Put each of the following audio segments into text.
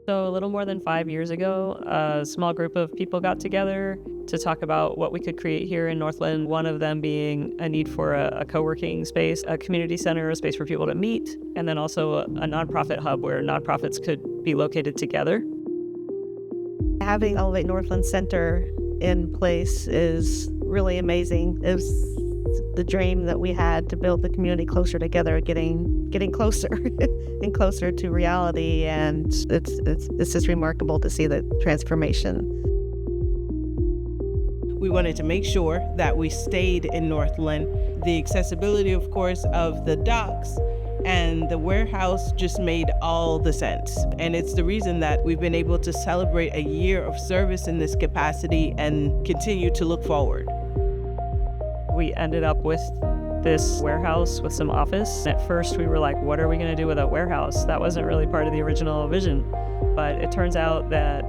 So a little more than 5 years ago, a small group of people got together to talk about what we could create here in Northland, one of them being a need for a co-working space, a community center, a space for people to meet, and then also a nonprofit hub where nonprofits could be located together. Having Elevate Northland Center in place is really amazing. It was the dream that we had to build the community closer together, getting closer and closer to reality, and it's just remarkable to see the transformation. We wanted to make sure that we stayed in Northland. The accessibility, of course, of the docks and the warehouse just made all the sense. And it's the reason that we've been able to celebrate a year of service in this capacity and continue to look forward. We ended up with this warehouse with some office. At first we were like, what are we going to do with a warehouse? That wasn't really part of the original vision. But it turns out that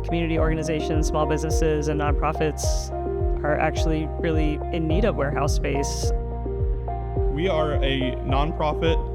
community organizations, small businesses, and nonprofits are actually really in need of warehouse space. We are a nonprofit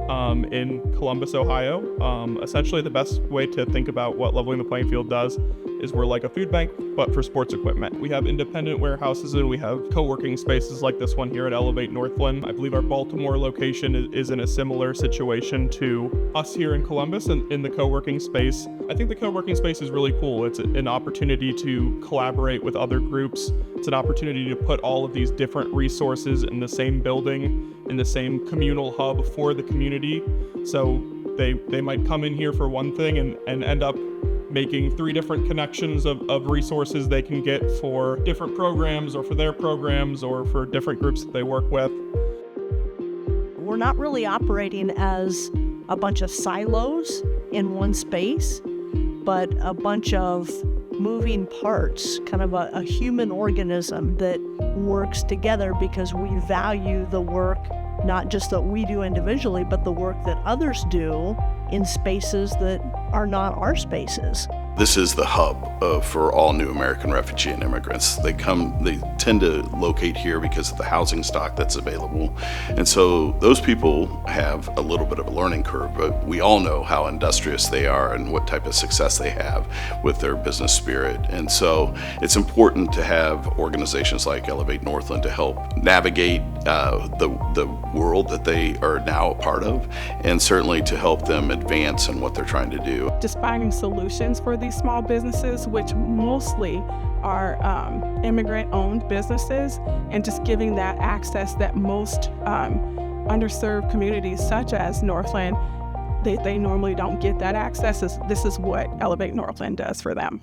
in Columbus, Ohio. Essentially, the best way to think about what Leveling the Playing Field does is we're like a food bank, but for sports equipment. We have independent warehouses and we have co-working spaces like this one here at Elevate Northland. I believe our Baltimore location is in a similar situation to us here in Columbus and in the co-working space. I think the co-working space is really cool. It's an opportunity to collaborate with other groups. It's an opportunity to put all of these different resources in the same building, in the same communal hub for the community. So they might come in here for one thing and end up making 3 different connections of resources they can get for different programs or for their programs or for different groups that they work with. We're not really operating as a bunch of silos in one space, but a bunch of moving parts, kind of a human organism that works together because we value the work, not just that we do individually, but the work that others do in spaces that are not our spaces. This is the hub for all new American refugee and immigrants. They tend to locate here because of the housing stock that's available. And so those people have a little bit of a learning curve, but we all know how industrious they are and what type of success they have with their business spirit. And so it's important to have organizations like Elevate Northland to help navigate the world that they are now a part of, and certainly to help them advance in what they're trying to do. Just finding solutions for these small businesses, which mostly are immigrant-owned businesses, and just giving that access that most underserved communities such as Northland, they normally don't get that access. This is what Elevate Northland does for them.